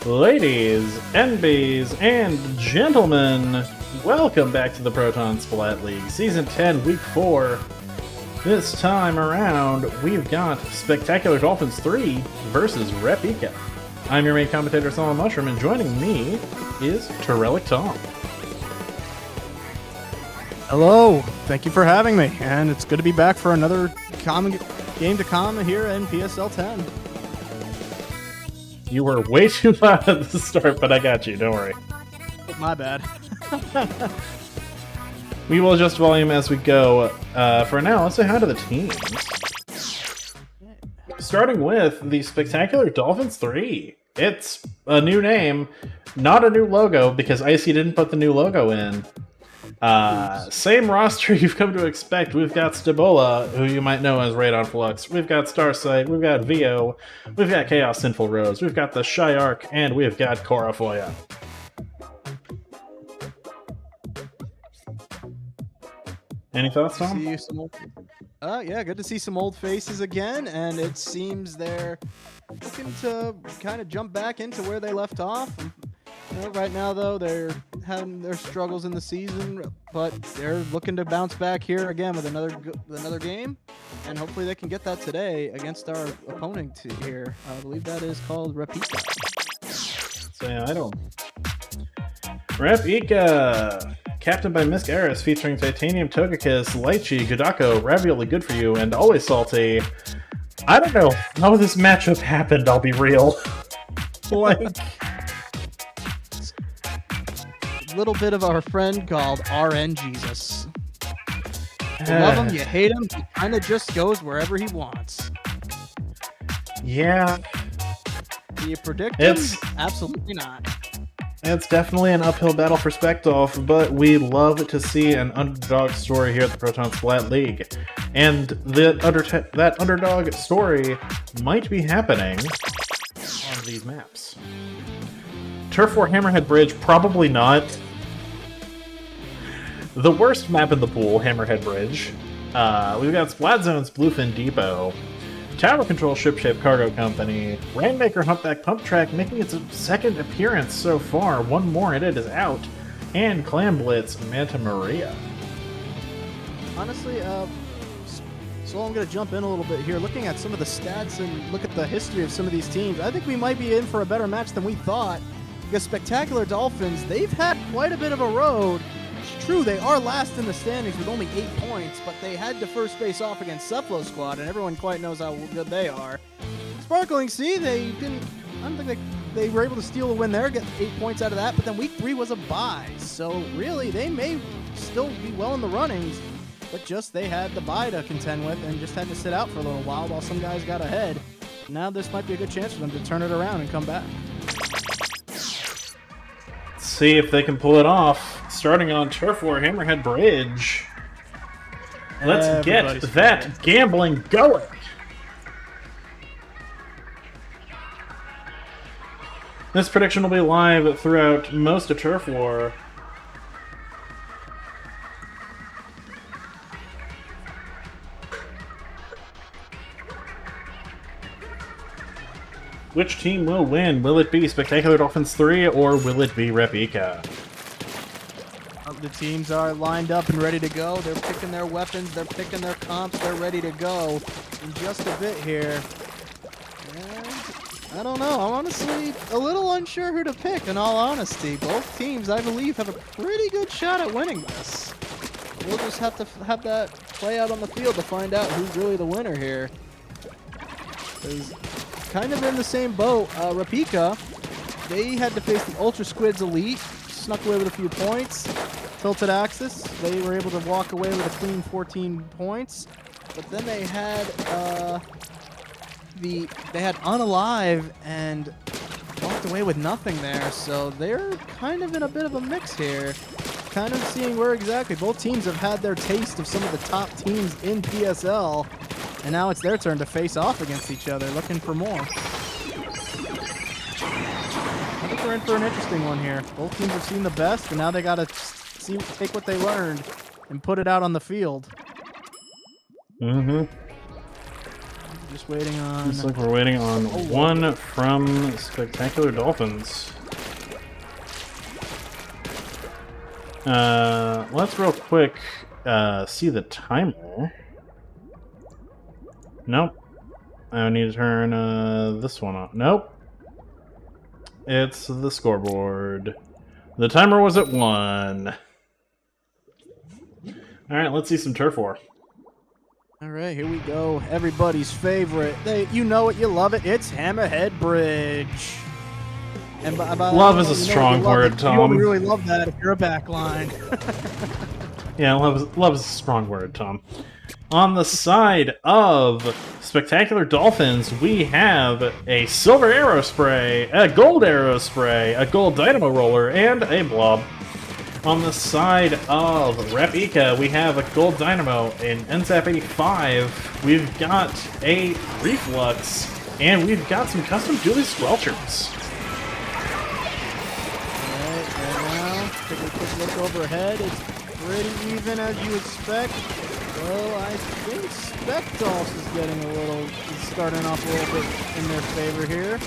Ladies, NBs, and gentlemen, welcome back to the Proton Splat League, Season 10, Week 4. This time around, we've got Spectacular Dolphins 3 versus Rep Ika. I'm your main commentator, Solomon Mushroom, and joining me is Terrellic Tom. Hello, thank you for having me, and it's good to be back for another game to come here in PSL 10. You were way too loud at the start, but I got you, don't worry. My bad. We will adjust volume as we go. For now, let's say hi to the teams. Starting with the Spectacular Dolphins 3. It's a new name, not a new logo, because Icy didn't put the new logo in. Same roster you've come to expect. We've got Stabola, who you might know as Radon Flux. We've got Starsight. We've got Vio. We've got Chaos Sinful Rose. We've got the Shy Arc, and we've got Corafoya. Any thoughts, Tom? Yeah, good to see some old faces again, and it seems they're looking to kind of jump back into where they left off. Right now, though, they're having their struggles in the season, but they're looking to bounce back here again with another game, and hopefully they can get that today against our opponent here. I believe that is called Rep Ika. Say idle. Rep Ika, captained by Miss Eris, featuring Titanium, Togekiss, Lychee, Gudako, Ravioli Good For You, and Always Salty. I don't know how this matchup happened, I'll be real. Like... little bit of our friend called RN Jesus. You love him, you hate him, he kind of just goes wherever he wants. Yeah. Do you predict him? Absolutely not. It's definitely an uphill battle for Spectolf, but we love to see an underdog story here at the Proton Splat League. And that underdog story might be happening on these maps. Turf War Hammerhead Bridge, probably not. The worst map in the pool, Hammerhead Bridge. We've got Splat Zone's Bluefin Depot, Tower Control Shipshape Cargo Company, Rainmaker Humpback Pump Track making its second appearance so far, one more and it is out, and Clam Blitz Manta Maria. Honestly, so I'm going to jump in a little bit here. Looking at some of the stats and look at the history of some of these teams, I think we might be in for a better match than we thought. Because Spectacular Dolphins, they've had quite a bit of a road. It's true, they are last in the standings with only 8 points, but they had to first face off against Cephalo Squad, and everyone quite knows how good they are. Sparkling Sea, I don't think they were able to steal a win there, get 8 points out of that, but then week 3 was a bye. So really, they may still be well in the runnings, but just they had the bye to contend with and just had to sit out for a little while some guys got ahead. Now this might be a good chance for them to turn it around and come back. See if they can pull it off. Starting on Turf War Hammerhead Bridge. Let's get that gambling going. This prediction will be live throughout most of Turf War. Which team will win? Will it be Spectacular Dolphins 3 or will it be Rep Ika? The teams are lined up and ready to go. They're picking their weapons, they're picking their comps, they're ready to go in just a bit here. And I don't know, I'm honestly a little unsure who to pick, in all honesty. Both teams, I believe, have a pretty good shot at winning this. We'll just have to have that play out on the field to find out who's really the winner here. Because kind of in the same boat, Rep Ika, they had to face the Ultra Squids Elite, snuck away with a few points. Tilted Axis, they were able to walk away with a clean 14 points. But then they had Unalive and walked away with nothing there. So they're kind of in a bit of a mix here. Kind of seeing where exactly both teams have had their taste of some of the top teams in PSL. And now it's their turn to face off against each other, looking for more. I think we're in for an interesting one here. Both teams have seen the best, and now they got to take what they learned and put it out on the field. Mm-hmm. Just waiting on. Looks like we're waiting on one from Spectacular Dolphins. Let's real quick see the timer. Nope. I need to turn this one off. Nope. It's the scoreboard. The timer was at 1. Alright, let's see some turf war. All right, here we go. Everybody's favorite. You know it, you love it. It's Hammerhead Bridge. And love is a strong word, Tom. You only really love that if you're a backline. Yeah, love is a strong word, Tom. On the side of Spectacular Dolphins, we have a silver arrow spray, a gold arrow spray, a gold dynamo roller, and a blob. On the side of Repika, we have a gold dynamo, an NZAP 85, we've got a reflux, and we've got some custom dually squelchers. Right now, take a quick look overhead. It's pretty even as you expect. Well, I think Spectals is starting off a little bit in their favor here.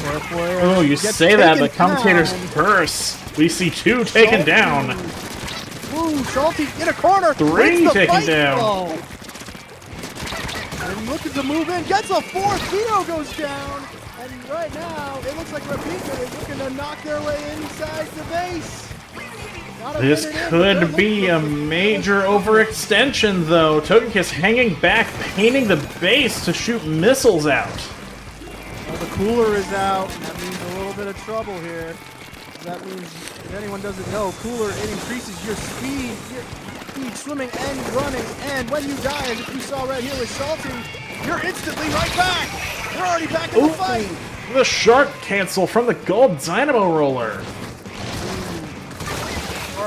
Oh, you say that, but commentators curse. We see 2 taken down. Ooh, Salty in a corner. 3 taken down. And looking to move in. Gets a 4th. Vito goes down. And right now, it looks like Repika is looking to knock their way inside the base. This could be a major overextension, though. Togekiss hanging back, painting the base to shoot missiles out. Well, the cooler is out. That means a little bit of trouble here. That means, if anyone doesn't know, cooler, it increases your speed swimming and running. And when you die, as if you saw right here with Salty, you're instantly right back. You're already back in the fight. The shark cancel from the gold dynamo roller.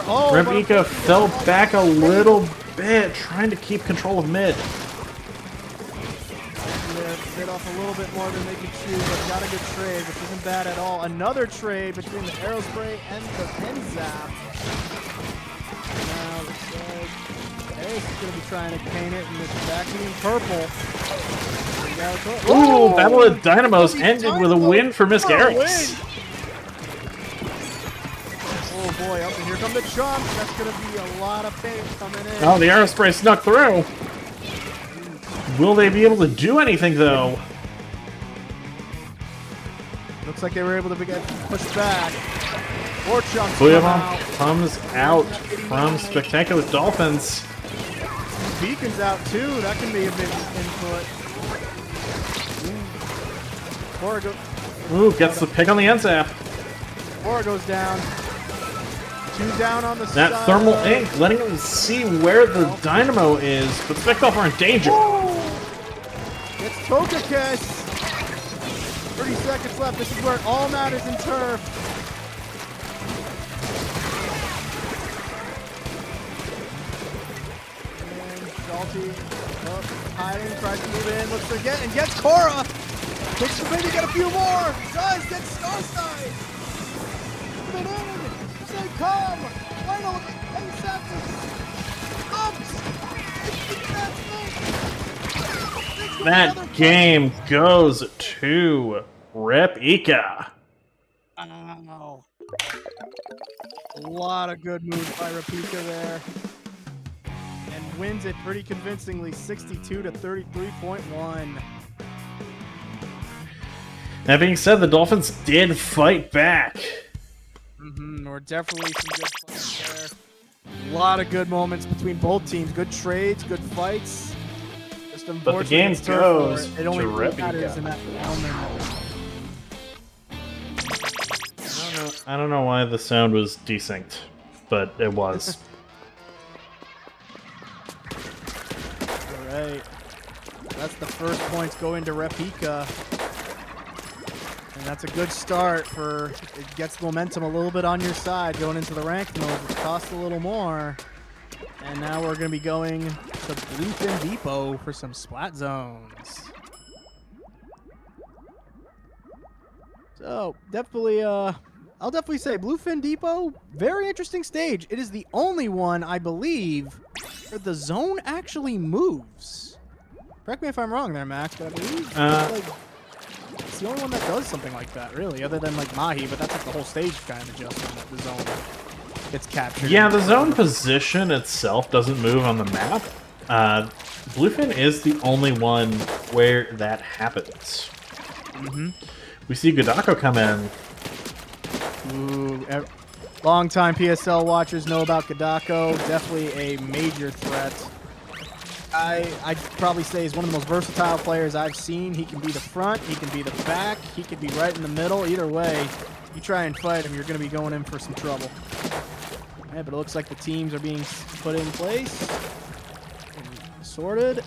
Repika fell back a little bit, trying to keep control of mid. Bit off a little bit more than they could chew, but got a good trade, which isn't bad at all. Another trade between the Aerospray and the Penzap. Now Aeros is going to be trying to paint it in this vacuum purple. Ooh, Battle of Dynamos ended with a win for Miss Garrix. Oh boy, up and here come the chomps. That's going to be a lot of paint coming in. Oh, the Aerospray snuck through. Will they be able to do anything, though? Looks like they were able to get pushed back. More chunks comes out from Spectacular Dolphins. Beacon's out, too. That can be a big input. Ooh, gets the pick on the NZAP. Cora goes down. 2 down on the side. That thermal ink, letting them see where the dynamo is, but Spectals are in danger. It's Togekiss. 30 seconds left. This is where it all matters in turf. And Salty hiding, tries to move in, looks again, and gets Cora. Looks to maybe get a few more. Does get Starside. Move it in. Say come. Final 8 seconds. That game goes to Repika. Wow. A lot of good moves by Repika there. And wins it pretty convincingly, 62 to 33.1. That being said, the Dolphins did fight back. Or definitely some good fights there. A lot of good moments between both teams. Good trades, good fights. But the game goes it only to matters in that moment. I don't know why the sound was desynced, but it was. Alright. That's the first points going to Repika. And that's a good start for it gets momentum a little bit on your side going into the ranked mode, which costs a little more. And now we're going to be going to Bluefin Depot for some Splat zones. So, definitely, I'll definitely say Bluefin Depot, very interesting stage. It is the only one, I believe, where the zone actually moves. Correct me if I'm wrong there, Max, but I believe like, it's the only one that does something like that, really, other than like Mahi, but that's like the whole stage kind of adjustment that the zone gets captured. Yeah, the zone position itself doesn't move on the map. Bluefin is the only one where that happens. We see Godako come in. Ooh, long-time PSL watchers know about Godako. Definitely a major threat. I'd probably say he's one of the most versatile players I've seen. He can be the front, he can be the back, he can be right in the middle. Either way, you try and fight him, you're going to be going in for some trouble. Yeah, but it looks like the teams are being put in place, and sorted,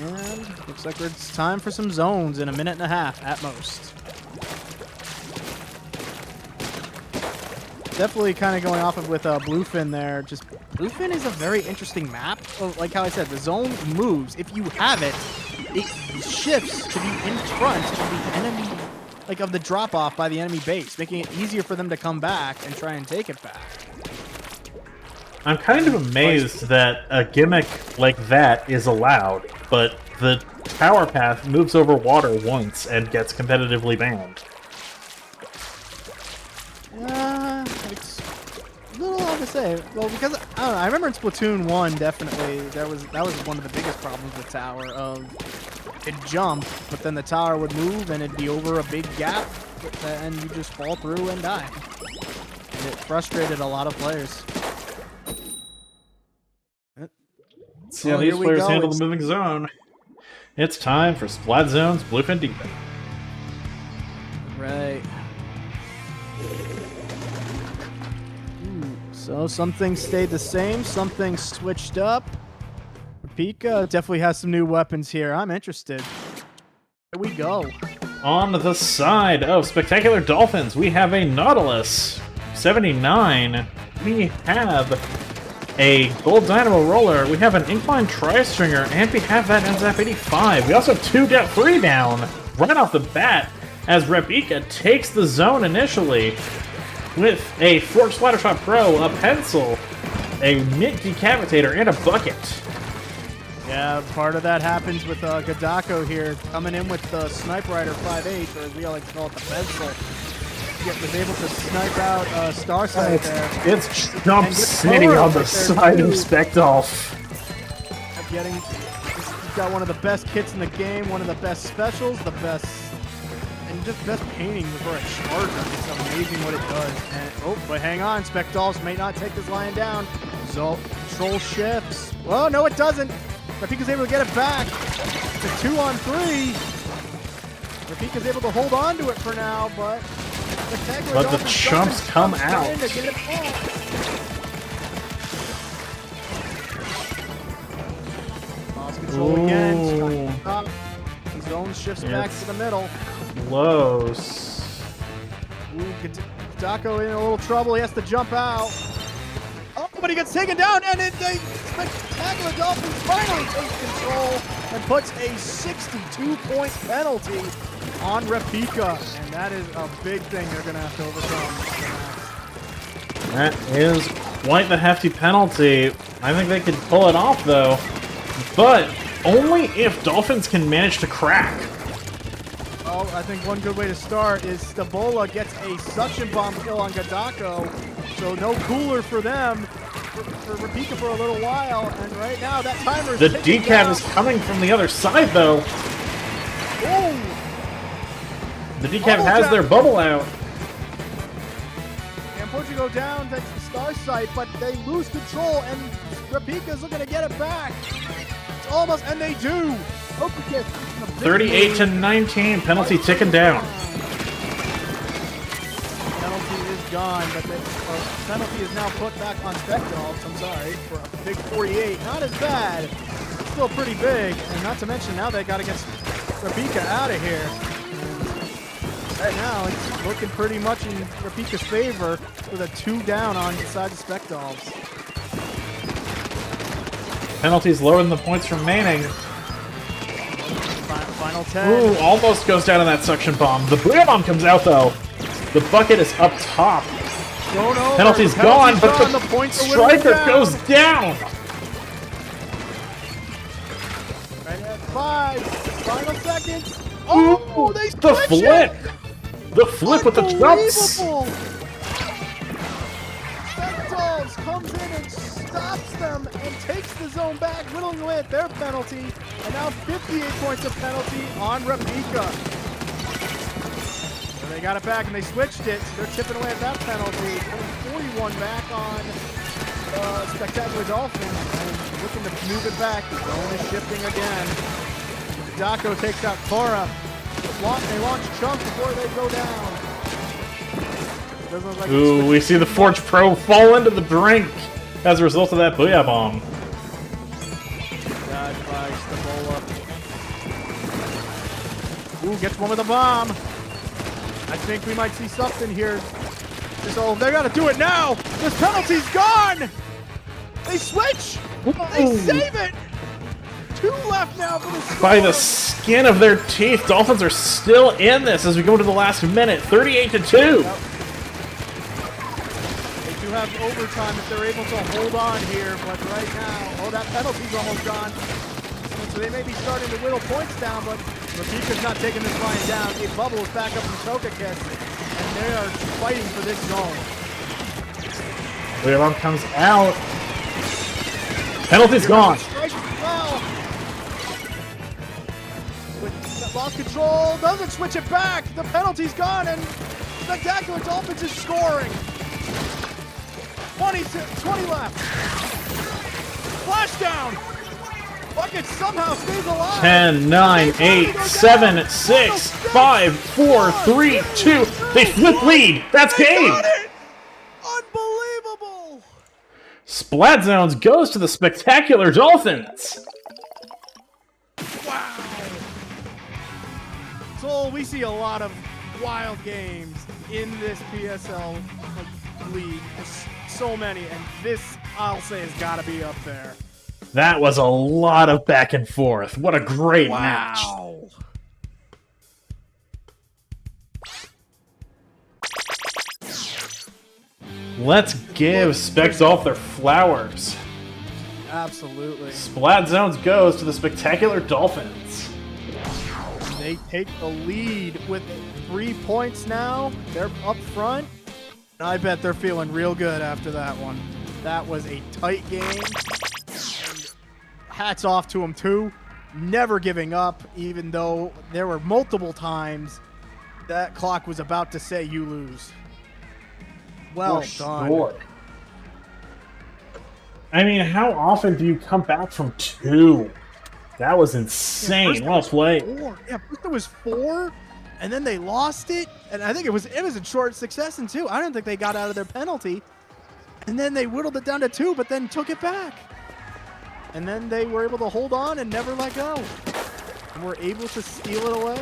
and looks like it's time for some zones in a minute and a half at most. Definitely kind of going off of with Bluefin there. Just Bluefin is a very interesting map. Like how I said, the zone moves. If you have it, it shifts to be in front of the enemy, like of the drop off by the enemy base, making it easier for them to come back and try and take it back. I'm kind of amazed that a gimmick like that is allowed, but the tower path moves over water once and gets competitively banned. It's a little hard to say. Well, because I don't know. I remember in Splatoon 1, definitely that was one of the biggest problems with Tower. It'd jump, but then the tower would move and it'd be over a big gap, and you just fall through and die. And it frustrated a lot of players. Let's see how these players handle the moving zone. It's time for Splat Zone's Bluefin Defense. Right. So something stayed the same, something switched up. Pika definitely has some new weapons here. I'm interested. Here we go. On the side of Spectacular Dolphins, we have a Nautilus 79. We have a Gold Dynamo Roller. We have an Incline Tri-Stringer, and we have that NZAP 85. We also have 3 down right off the bat as Repika takes the zone initially with a Fork Splattershot Pro, a pencil, a Mint Decapitator, and a bucket. Yeah, part of that happens with Godako here, coming in with the Sniper Rider 5.8, or as we like to call it, the pencil. Was able to snipe out Starsight there. It's Jump City on the side of Specdolph. He's got one of the best kits in the game, one of the best specials, the best, and just best painting for a charger. It's amazing what it does. And, oh, but hang on, Specdolph may not take this lion down. So, control shifts. Oh, no, it doesn't. Rapika's able to get it back. It's a 2-on-3. Rapika's able to hold on to it for now, but the chumps come out. Lost control again. The zone shifts back to the middle. Close. Ooh, Godako in a little trouble. He has to jump out. Oh, but he gets taken down, and Spectacular Dolphins finally takes control and puts a 62-point penalty on Repika, and that is a big thing they're going to have to overcome. That is quite the hefty penalty. I think they could pull it off, though, but only if Dolphins can manage to crack. Well, I think one good way to start is Stabola gets a suction bomb kill on Godako, so no cooler for them, for Repika for a little while, and right now that timer is the decap is coming from the other side, though. Ooh. The decap has their bubble out. And Portugal down takes the Starsight, but they lose control, and Repika's looking to get it back. It's almost, and they do. 38-19, penalty ticking down. Penalty is gone, but the penalty is now put back on Specdolph. I'm sorry, for a big 48. Not as bad, still pretty big, and not to mention now they got to get Repika out of here. Right now, it's looking pretty much in Repika's favor with a 2 down on the side of Specdolphs. Penalties lower than the points remaining. Final 10. Ooh, almost goes down on that suction bomb. The Booyah Bomb comes out, though. The bucket is up top. Penalty's gone, but the striker goes down. 5. Final seconds. Oh, they the switch flip! it! The flip with the jumps! Unbelievable! Dolphs comes in and stops them and takes the zone back, whittling away at their penalty. And now 58 points of penalty on Rapika. So they got it back and they switched it. So they're chipping away at that penalty. Putting 41 back on Spectacular Dolphins. And looking to move it back. The zone is shifting again. Daco takes out Cora. They launch Chunk before they go down. Like Ooh, we see the Forge Pro fall into the drink as a result of that Booyah Bomb. Dodge by Stabola. Ooh, gets one with a bomb. I think we might see something here. So they gotta do it now. This penalty's gone. They switch. They save it. 2 left now for the score. By the skin of their teeth, Dolphins are still in this as we go into the last minute. 38-2. Yep. Have overtime if they're able to hold on here, but right now, that penalty's almost gone. So they may be starting to whittle points down, but Rapika's not taking this line down. A bubble is back up from Tokakiss, and they are fighting for this zone. Booyah Bomb comes out. Penalty's gone. Well. Lost control, doesn't switch it back. The penalty's gone, and Spectacular Dolphins is scoring. 20 left. Splashdown. Bucket somehow stays alive. 10, 9, 8, 7, 6, 5, 4, 3, 2. They flip lead. That's game. Got it. Unbelievable. Splat Zones goes to the Spectacular Dolphins. Wow. So we see a lot of wild games in this PSL league. So many, and this, I'll say, has got to be up there. That was a lot of back and forth. What a great match. Wow. Let's give Spec Dolph their flowers. Absolutely. Splat Zones goes to the Spectacular Dolphins. They take the lead with 3 points now. They're up front. I bet they're feeling real good after that one. That was a tight game. And hats off to them, too. Never giving up, even though there were multiple times that clock was about to say you lose. Well done. Sure. I mean, how often do you come back from 2? That was insane. Well played. Yeah, first there was 4. And then they lost it, and I think it was in short succession too. I don't think they got out of their penalty, and then they whittled it down to 2, but then took it back, and then they were able to hold on and never let go, and were able to steal it away.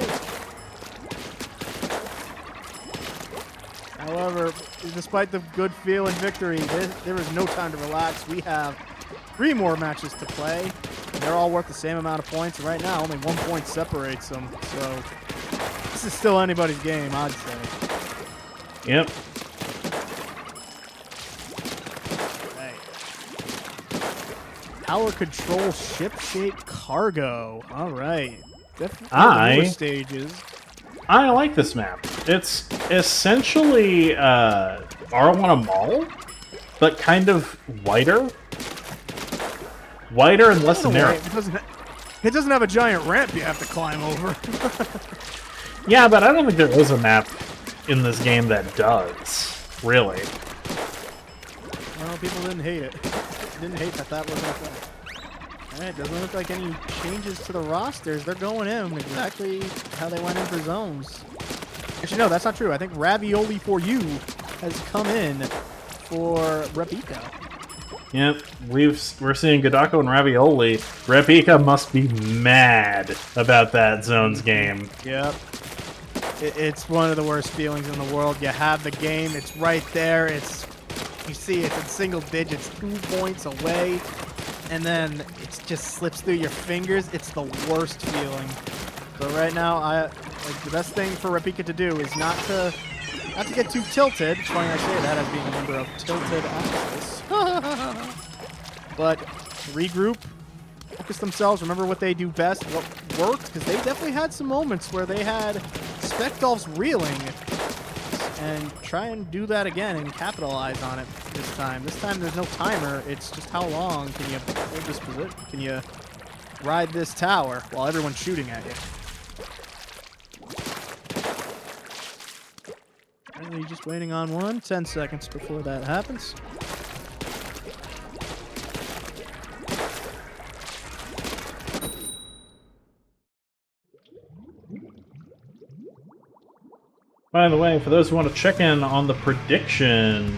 However, despite the good feeling victory, there is no time to relax. We have 3 more matches to play. They're all worth the same amount of points. Right now, only 1 point separates them, so. This is still anybody's game, I'd say. Yep. Right. Power control ship-shaped cargo. All right. Definitely stages. I like this map. It's essentially R1 Mall, but kind of wider. Wider and less narrow. It doesn't have a giant ramp you have to climb over. Yeah, but I don't think there is a map in this game that does, really. Well, people didn't hate it. Didn't hate that wasn't a thing. Alright, doesn't look like any changes to the rosters. They're going in exactly how they went in for zones. Actually, no, that's not true. I think Ravioli for You has come in for Rapika. Yep, we're seeing Godako and Ravioli. Rapika must be mad about that zones game. Yep. It's one of the worst feelings in the world. You have the game, it's right there, you see it's in single digits, 2 points away, and then it just slips through your fingers. It's the worst feeling. So right now, the best thing for Rapika to do is not to get too tilted. It's funny I say that as being a member of Tilted Access. But regroup, focus themselves, remember what they do best, what worked, because they definitely had some moments where they had Spec Dolphs reeling, and try and do that again and capitalize on it this time. This time there's no timer, it's just how long can you hold this position, can you ride this tower while everyone's shooting at you. Currently just waiting on one, 10 seconds before that happens. By the way, for those who want to check in on the prediction,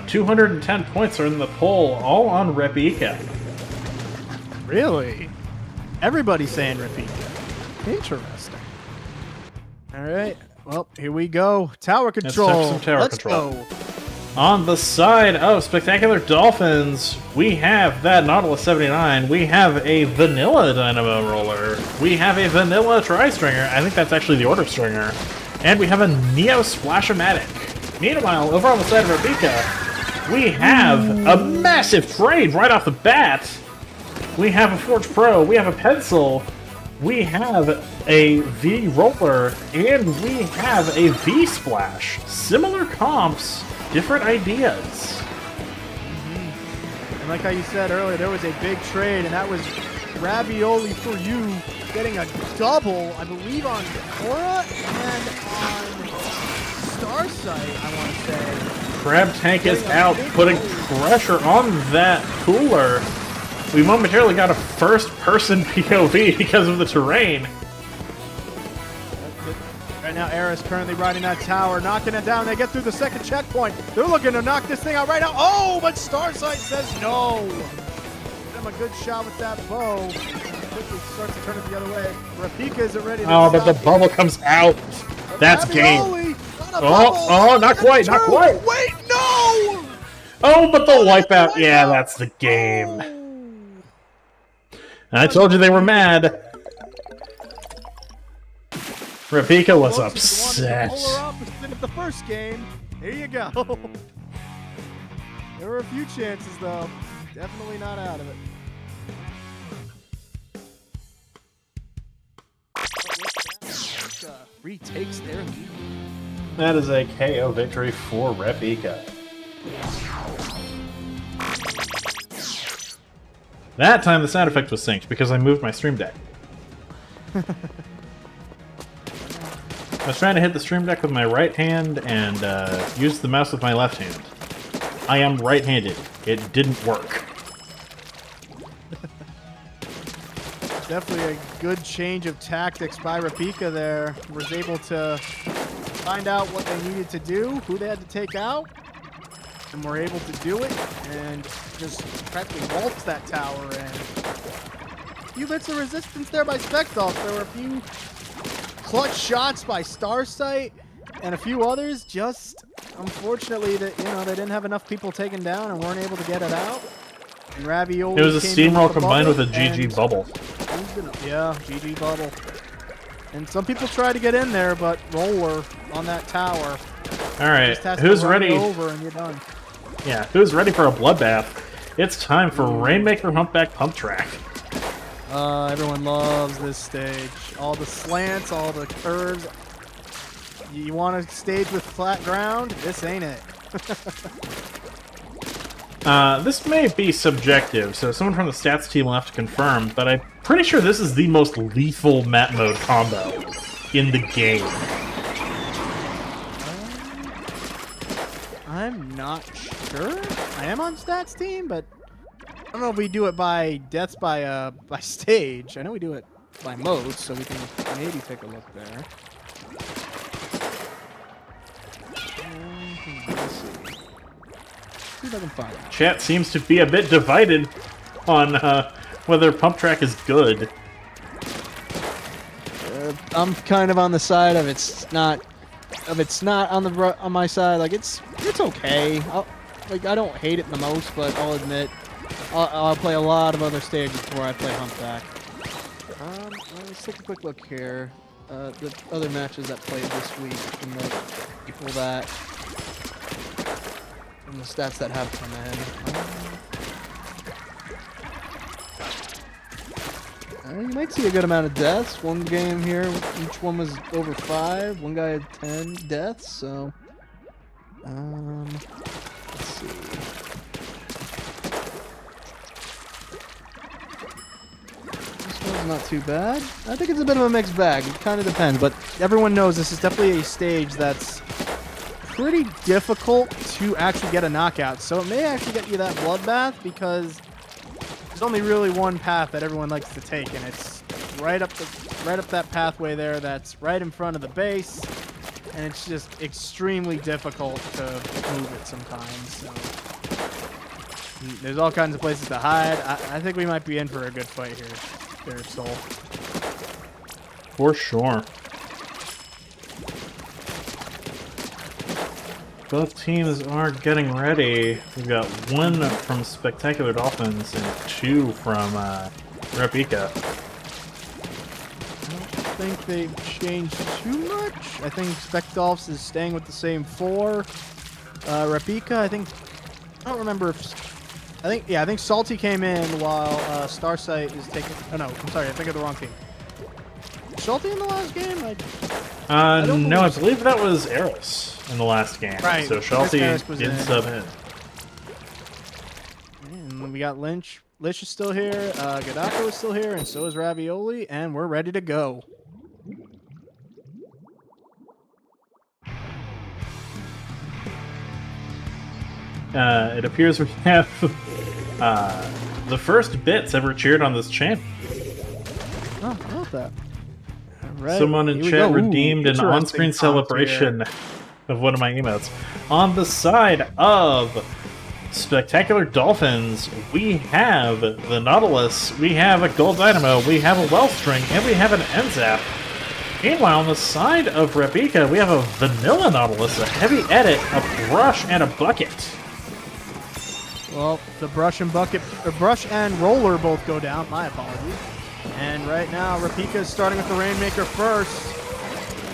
210 points are in the poll, all on Repika. Really? Everybody's saying Repika. Interesting. All right. Well, here we go. Tower control. Let's have some tower Let's control. go. On the side of Spectacular Dolphins, we have that Nautilus 79. We have a vanilla Dynamo Roller. We have a vanilla Tri-Stringer. I think that's actually the Order Stringer. And we have a Neo Splash-O-Matic. Meanwhile, over on the side of Repika, we have a massive trade right off the bat. We have a Forge Pro. We have a Pencil. We have a V Roller. And we have a V Splash. Similar comps. Different ideas. And like how you said earlier, there was a big trade, and that was Ravioli for you getting a double, I believe, on Aura and on Starsight, I want to say. Crab Tank is out, putting pressure on that cooler. We momentarily got a first-person POV because of the terrain. Right now, Era is currently riding that tower, knocking it down. They get through the second checkpoint. They're looking to knock this thing out right now. Oh, but Starsight says no. Give him a good shot with that bow. Quickly starts to turn it the other way. Repika isn't ready to Oh, but the stop. bubble comes out. That's Ravioli, game. not a bubble. Oh, not quite, not quite. Wait, no! Oh, but the wipeout. Yeah, that's the game. I told you they were mad. Repika was upset. Polar opposite of the first game. Here you go. There were a few chances, though. Definitely not out of it. Retakes their lead. That is a KO victory for Repika. That time the sound effect was synced because I moved my stream deck. I was trying to hit the stream deck with my right hand and use the mouse with my left hand. I am right-handed. It didn't work. Definitely a good change of tactics by Repika there. Was able to find out what they needed to do, who they had to take out, and were able to do it, and just practically waltz that tower in. A few bits of resistance there by Specdolph. There were a few clutch shots by Starsight, and a few others just, unfortunately, that they didn't have enough people taken down and weren't able to get it out. And Ravioli It was a came in steamroll with the combined with a bubble, GG and bubble. yeah, GG bubble. And some people try to get in there, but Roller on that tower. Alright, Just has to who's run ready? over and you're done. Yeah, who's ready for a bloodbath? It's time for Rainmaker Humpback Pump Track. Everyone loves this stage. All the slants, all the curves. You want a stage with flat ground? This ain't it. This may be subjective, so someone from the stats team will have to confirm, but I'm pretty sure this is the most lethal map mode combo in the game. I'm not sure. I am on stats team, but I don't know if we do it by deaths by stage. I know we do it by modes, so we can maybe take a look there. Let's see. See if I can find it. Chat seems to be a bit divided on whether Pump Track is good. I'm kind of on the side of it's not on my side. Like it's okay. I don't hate it the most, but I'll admit I'll play a lot of other stages before I play Humpback. Let's take a quick look here. The other matches that played this week and the people that and the stats that have come in. You might see a good amount of deaths. One game here, each one was over 5. One guy had 10 deaths, so... let's see. This one's not too bad. I think it's a bit of a mixed bag. It kind of depends, but everyone knows this is definitely a stage that's pretty difficult to actually get a knockout. So it may actually get you that bloodbath because there's only really one path that everyone likes to take, and it's right up that pathway there that's right in front of the base, and it's just extremely difficult to move it sometimes. So there's all kinds of places to hide. I think we might be in for a good fight here, Soul. For sure. Both teams are getting ready. We've got 1 from Spectacular Dolphins and 2 from Rebecca. I don't think they've changed too much. I think Spec Dolphs is staying with the same 4. Rebecca, I don't remember if... I think Salty came in while Starsight is taking... Oh no, I'm sorry, I think of the wrong team. Salty in the last game? No, I believe that was Eros in the last game. Right. So Shalty did sub in. And we got Lynch. Lish is still here. Gadako is still here, and so is Ravioli, and we're ready to go. It appears we have the first bits ever cheered on this channel. Oh, I love that. Right. Someone in chat redeemed an on-screen celebration here of one of my emotes. On the side of Spectacular Dolphins, we have the Nautilus, we have a Gold Dynamo, we have a Wellstring, and we have an Enzap. Meanwhile, on the side of Rebecca, we have a Vanilla Nautilus, a Heavy Edit, a Brush, and a Bucket. Well, the Brush and Roller both go down. My apologies. And right now, Rebecca is starting with the Rainmaker first.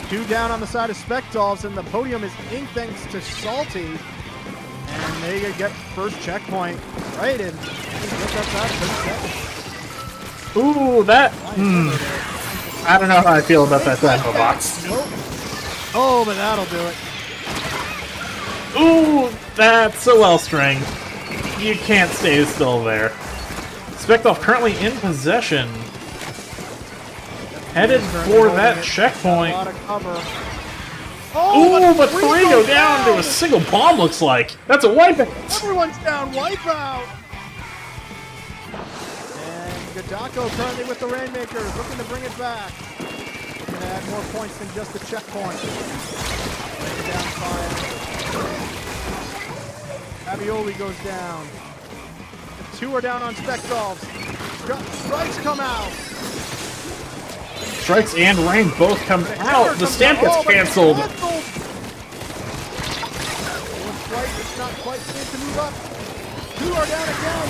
2 down on the side of Spec Dolphs, and the podium is inked thanks to Salty. And they get first checkpoint right in. Ooh, that... I don't know how I feel about that Dynamo box. Oh, but that'll do it. Ooh, that's a Wellstring. You can't stay still there. Spectolf currently in possession. Headed for that checkpoint. Ooh, but 3 go down to a single bomb, looks like. That's a wipeout. Everyone's down, wipeout. And Gadako currently with the Rainmaker, looking to bring it back. Looking to add more points than just a checkpoint. Down 5. Avioli goes down. The 2 are down on Spec Dolphs. Strikes come out. Strikes and Rain both come out. The stamp gets canceled. It's not quite safe to move up. 2 are down again.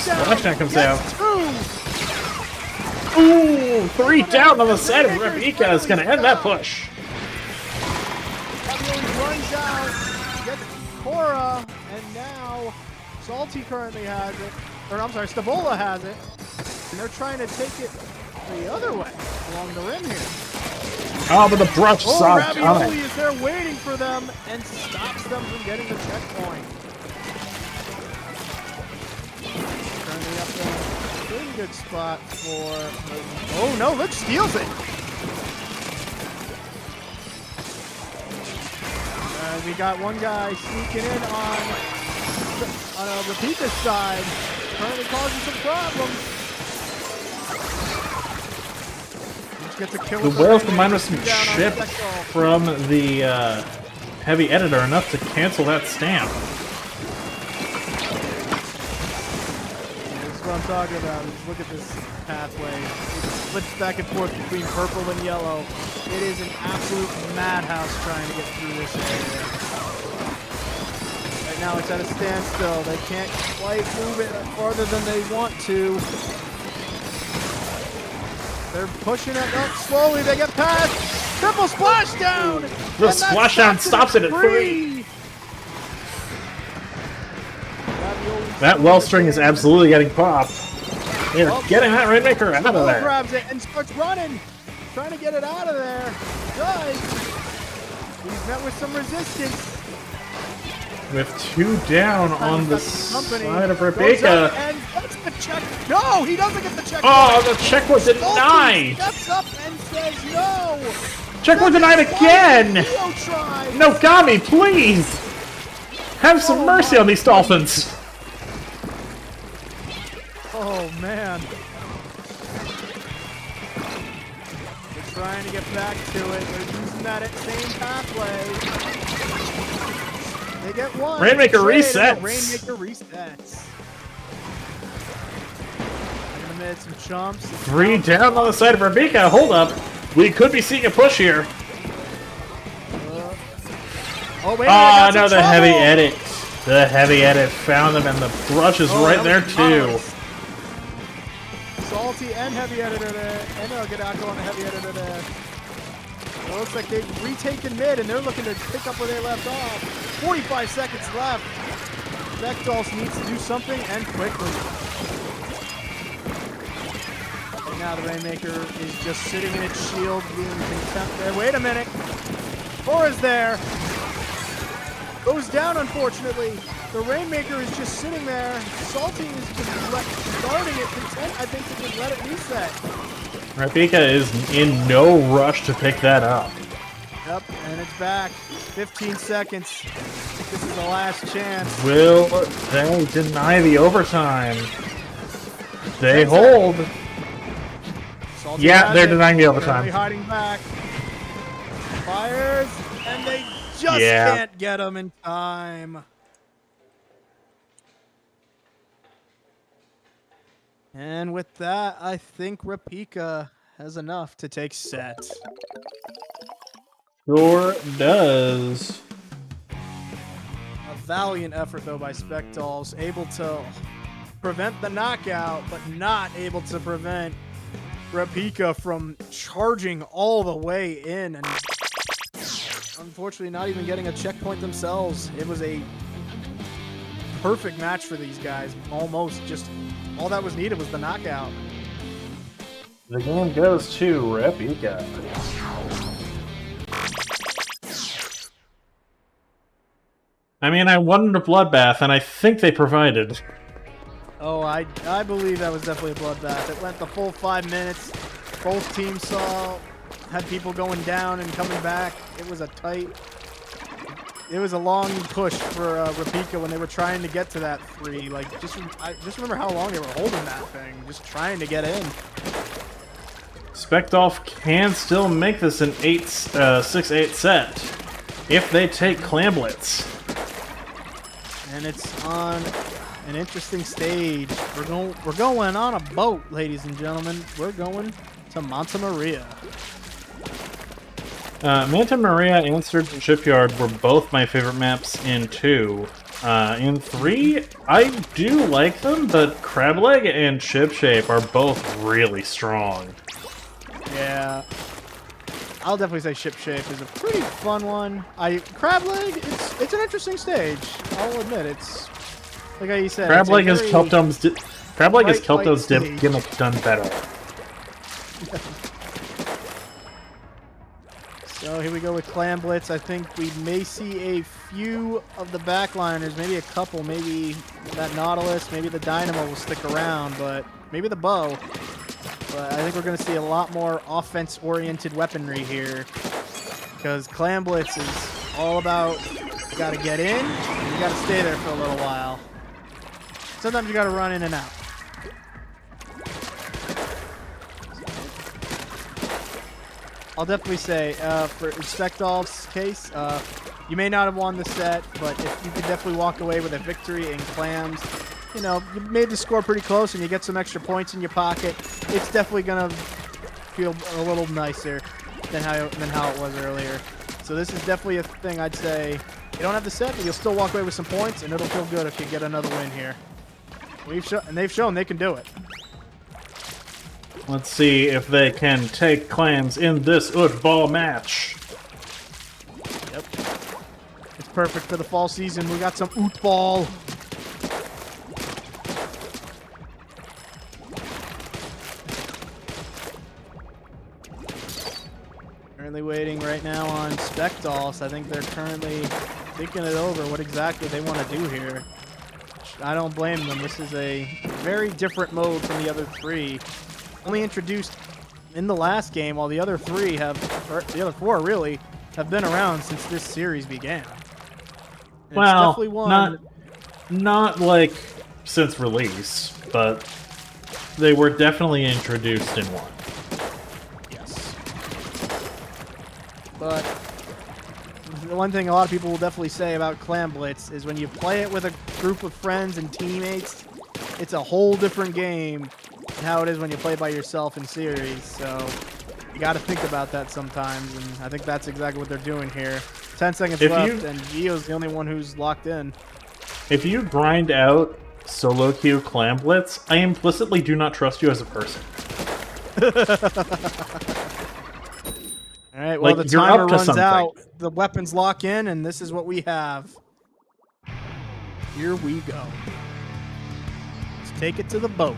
Splashdown comes out. 2. Ooh, 3 down on the side of Rebecca is going to end that push. Runs out, gets Cora, and now Salty currently has it. Or I'm sorry, Stavola has it. And they're trying to take it the other way along the rim here. Oh, but the brush saw it. Ravioli is there waiting for them and stops them from getting the checkpoint. Currently up there. Pretty good spot for... Oh no, Lich steals it. We got one guy sneaking in on Rebecca's side, currently causing some problems. The whales combined with some chip from the heavy editor enough to cancel that stamp. That's what I'm talking about. Look at this pathway. It flips back and forth between purple and yellow. It is an absolute madhouse trying to get through this area. Right now it's at a standstill. They can't quite move it farther than they want to. They're pushing it up slowly. They get past. Triple splashdown. The splashdown stops it at 3. That Wellstring is absolutely getting popped. They're getting that Rainmaker out of Ball there. grabs it and starts running. Trying to get it out of there. Does. He's met with some resistance. With 2 down on the side of Rebecca. And that's the check. No, he doesn't get the check. Oh, the check was denied. Steps up and says no. Check was denied again. No, Gami, please. Have some mercy on these Dolphins. Oh, man. They're trying to get back to it. They're using that same pathway. They get one. Rainmaker resets. Rainmaker resets. In the mid, some chumps. 3 down on the side of Rebecca. Hold up. We could be seeing a push here. Oh, wait. Oh, no, the heavy edit. The heavy edit found them, and the brush is right there, too. Salty and heavy editor there. And they'll get Akko on the heavy editor there. It looks like they've retaken mid, and they're looking to pick up where they left off. 45 seconds left. Vectals needs to do something, and quickly. And now the Rainmaker is just sitting in its shield, being content there. Wait a minute. 4 is there. Goes down, unfortunately. The Rainmaker is just sitting there. Salty is just guarding it, content, I think, to just let it reset. Rebecca is in no rush to pick that up. Yep, and it's back. 15 seconds. This is the last chance. Will they deny the overtime? They hold. Salty Yeah, they're it. denying the overtime. Currently hiding back. Fires, and they just can't get him in time. And with that, I think Rapika has enough to take set. Sure does. A valiant effort, though, by Spectals. Able to prevent the knockout, but not able to prevent Rapika from charging all the way in. And unfortunately, not even getting a checkpoint themselves. It was a perfect match for these guys. Almost just all that was needed was the knockout. The game goes to Rebecca. I mean, I wanted a bloodbath, and I think they provided. Oh, I believe that was definitely a bloodbath. It went the full 5 minutes. Both teams had people going down and coming back. It was it was a long push for Rapika when they were trying to get to that 3. Like, I just remember how long they were holding that thing, just trying to get in. Specdolf can still make this an 6-8 set if they take Clamblitz. And it's on an interesting stage. We're going on a boat, ladies and gentlemen. We're going to Manta Maria. Manta Maria and Sturgeon Shipyard were both my favorite maps in 2. In 3, I do like them, but Crableg and Shipshape are both really strong. Yeah. I'll definitely say Shipshape is a pretty fun one. Crableg, it's an interesting stage. I'll admit, it's like how you said. Crableg has Kelpdom's stage. gimmick done better. So here we go with Clamblitz. I think we may see a few of the backliners, maybe a couple, maybe that Nautilus, maybe the Dynamo will stick around, but maybe the Bow. But I think we're going to see a lot more offense-oriented weaponry here, because Clamblitz is all about you got to get in, and you got to stay there for a little while. Sometimes you got to run in and out. I'll definitely say, for Specdolf's case, you may not have won the set, but if you could definitely walk away with a victory in Clams, you know, you made the score pretty close and you get some extra points in your pocket, it's definitely going to feel a little nicer than how it was earlier. So this is definitely a thing I'd say. You don't have the set, but you'll still walk away with some points, and it'll feel good if you get another win here. They've shown they can do it. Let's see if they can take Clams in this football match. Yep. It's perfect for the fall season. We got some oot ball. Currently waiting right now on Spectals. I think they're currently thinking it over what exactly they want to do here. I don't blame them. This is a very different mode from the other three. Only introduced in the last game, while the other three have, or the other four really, have been around since this series began. And Well, it's definitely one. not like since release, but they were definitely introduced in one. Yes. But the one thing a lot of people will definitely say about Clam Blitz is when you play it with a group of friends and teammates, it's a whole different game than how it is when you play by yourself in series. So you got to think about that sometimes, and I think that's exactly what they're doing here. 10 seconds left, and Gio's the only one who's locked in. If you grind out solo queue Clam Blitz, I implicitly do not trust you as a person. All right, well, Like, the you're timer up to runs something. out. The weapons lock in, and this is what we have. Here we go. Let's take it to the boat.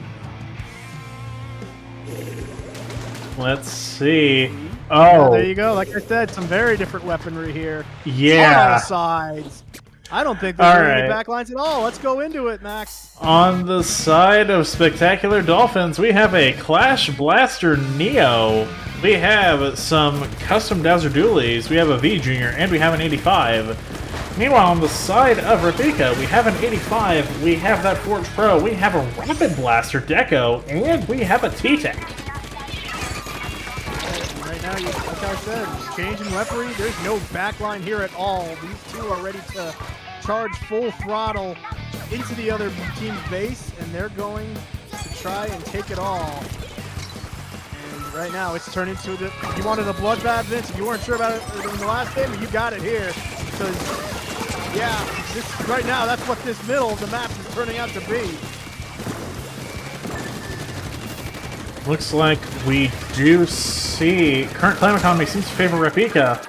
Let's see. Yeah, Oh, there you go. Like I said, some very different weaponry here. yeah. On all sides. I don't think there's All any right. backlines at all. Let's go into it, Max. On the side of Spectacular Dolphins, we have a Clash Blaster Neo. We have some custom Dowser Dualies. We have a V Junior, and we have an 85. Meanwhile, on the side of Rebecca, we have an 85. We have that Forge Pro. We have a Rapid Blaster Deco, and we have a T-Tech. Right now, like I said, changing weaponry. There's no backline here at all. These two are ready to charge full throttle into the other team's base, and they're going to try and take it all. And right now, it's turned into the. If you wanted a bloodbath, Vince, if you weren't sure about it in the last game, you got it here. Because, yeah, this right now, that's what this middle of the map is turning out to be. Looks like we do see current climate economy seems to favor Rebecca.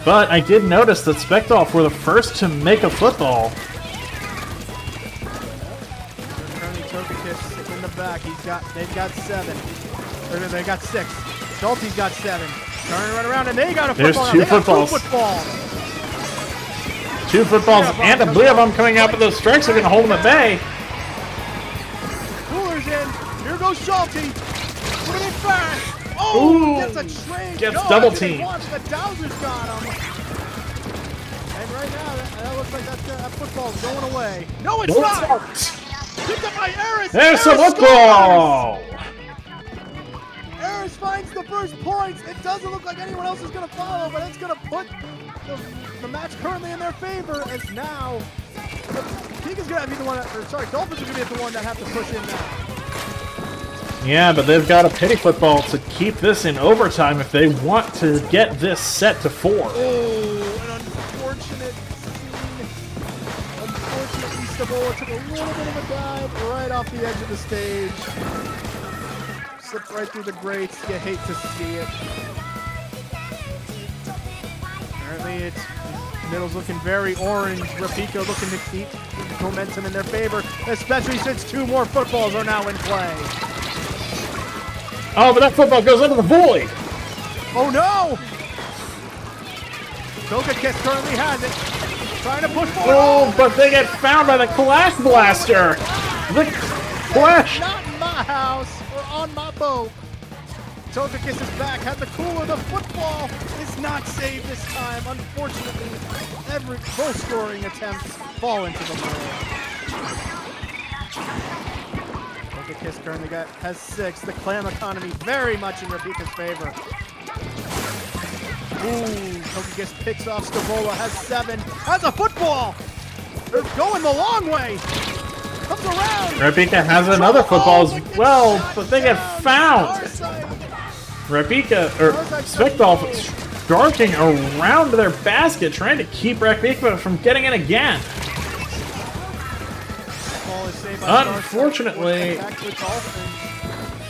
But I did notice that Spectolf were the first to make a football. Currently, Togekiss sitting in the back. They've got 7. Or they got 6. Schulte's got 7. Turn right around, and they got a football. There's 2 footballs. 2 footballs and a blue of them coming out, but those strikes are going to hold them at bay. Cooler's in. Here goes Schulte. Moving it fast. Oh, Ooh, gets a trade. gets No, double I didn't teamed. watch. The Dowser's got him. And right now, that looks like that football's going away. No, it's not. Picked up by Eris. There's a Eris football! scores! Eris finds the first points. It doesn't look like anyone else is going to follow, but it's going to put the match currently in their favor. As now, King is going to be the one. Dolphins are going to be the one that have to push in now. Yeah, but they've got a pity football to keep this in overtime if they want to get this set to 4. Oh, an unfortunate scene. Unfortunately, Stavola took a little bit of a dive right off the edge of the stage. Slipped right through the grates. You hate to see it. Apparently, it's middle's looking very orange. Rebecca looking to keep momentum in their favor, especially since 2 more footballs are now in play. Oh, but that football goes into the void! Oh no! Togekiss currently has it. Trying to push forward. Oh, but they get found by the Clash Blaster! The Clash! Not in my house or on my boat. Togekiss is back. Had the cooler. The football is not saved this time. Unfortunately, both scoring attempts fall into the bowl. Togekiss currently has 6. The Clam economy very much in Rebecca's favor. Ooh, Togekiss picks off Stavola, has 7. Has a football! They're going the long way! Comes around! Rebecca has another football as well, but they get found! Rebecca, or Spectolf, darting around their basket, trying to keep Rebecca from getting in again. Unfortunately,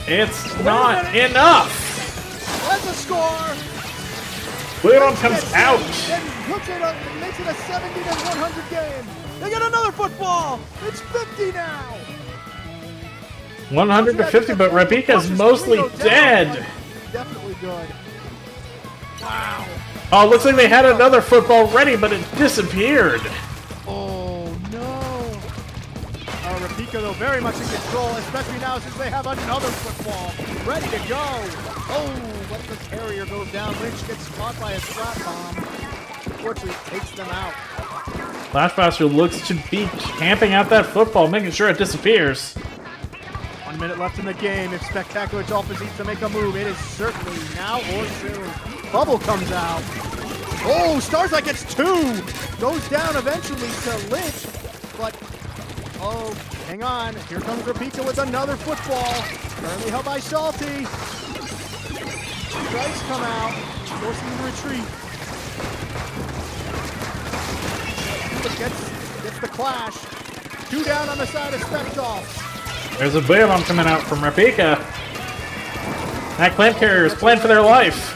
it's not enough. That's a score. Proton comes out. And makes it a 70 to 100 game. They get another football. It's 50 now. 100 to 50, but Rebecca's mostly dead. Definitely good. Wow. Oh, looks like they had another football ready, but it disappeared. Oh, no. Rapika, though, very much in control, especially now since they have another football ready to go. Oh, but the carrier goes down. Lynch gets caught by a Splat bomb. Unfortunately, takes them out. Flashbuster looks to be camping out that football, making sure it disappears. 1 minute left in the game. If Spectacular Dolphins need to make a move, it is certainly now or soon. Bubble comes out. Oh, Starzite gets 2. Goes down eventually to Lynch, but oh, hang on. Here comes Rapika with another football. Currently held by Salty. Strikes come out, forcing the retreat. Gets the clash. 2 down on the side of Specdolf. There's a boom coming out from Rapika. That clamp carrier is playing for their life.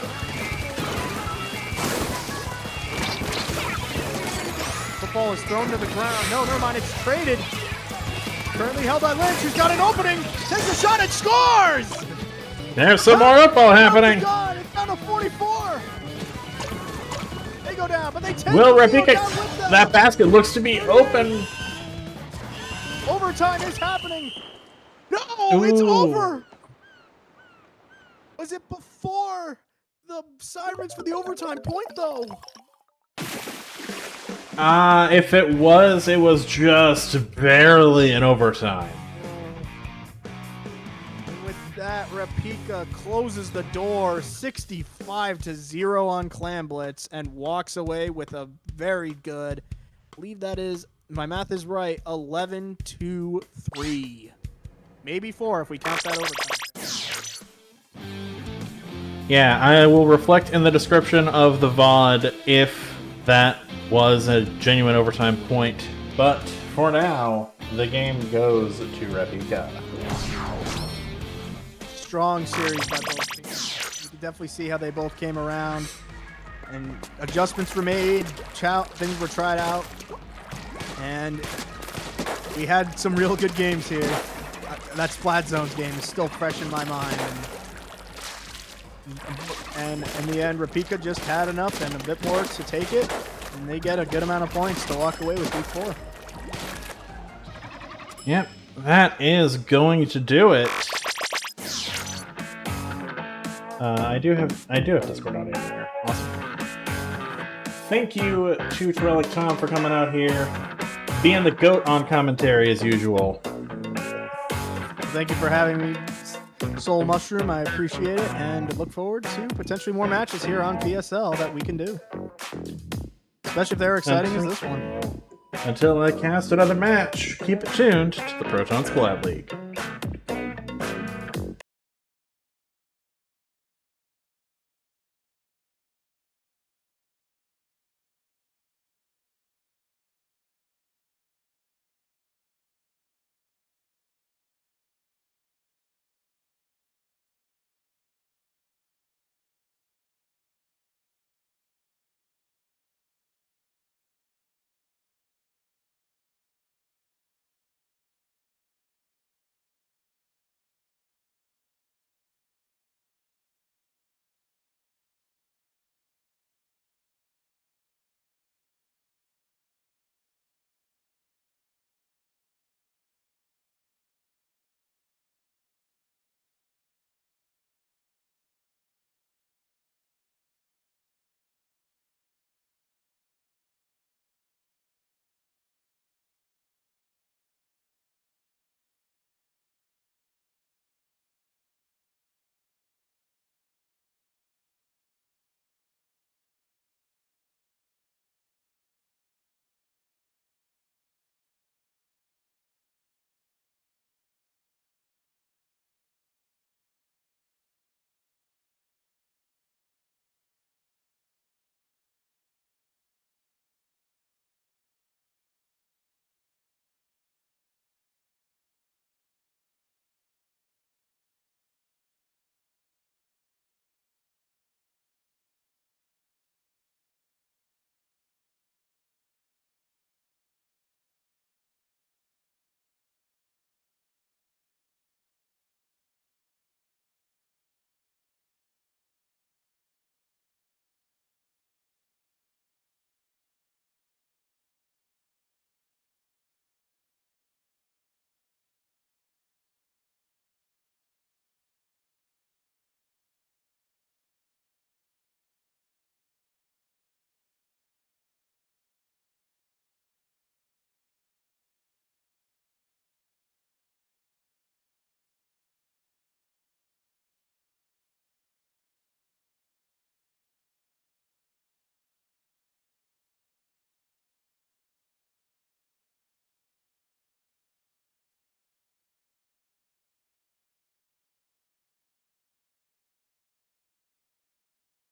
Football is thrown to the ground. No, never mind. It's traded. Currently held by Lynch, who's got an opening. Takes a shot and scores! There's some more football happening. God, it's down to 44. They go down, but they take Will the field Rapika, down with them. that basket looks to be open. Overtime is happening. No, it's Ooh. over. Was it before the sirens for the overtime point, though? If it was just barely in overtime. And with that, Rapika closes the door 65-0 on Clam Blitz and walks away with a very good, I believe that is, my math is right, 11-3. Maybe 4 if we count that overtime. Yeah, I will reflect in the description of the VOD if that was a genuine overtime point. But for now, the game goes to Rapika. Strong series by both teams. You can definitely see how they both came around. And adjustments were made, things were tried out. And we had some real good games here. That Splat Zones game is still fresh in my mind. And in the end, Rapika just had enough and a bit more to take it. And they get a good amount of points to walk away with week 4. Yep, that is going to do it. I do have Discord audio here. Awesome. Thank you to Torellic Tom for coming out here, being the GOAT on commentary as usual. Thank you for having me, Soul Mushroom. I appreciate it and look forward to potentially more matches here on PSL that we can do. Especially if they're exciting as this one. Until I cast another match, keep it tuned to the Proton Splat League.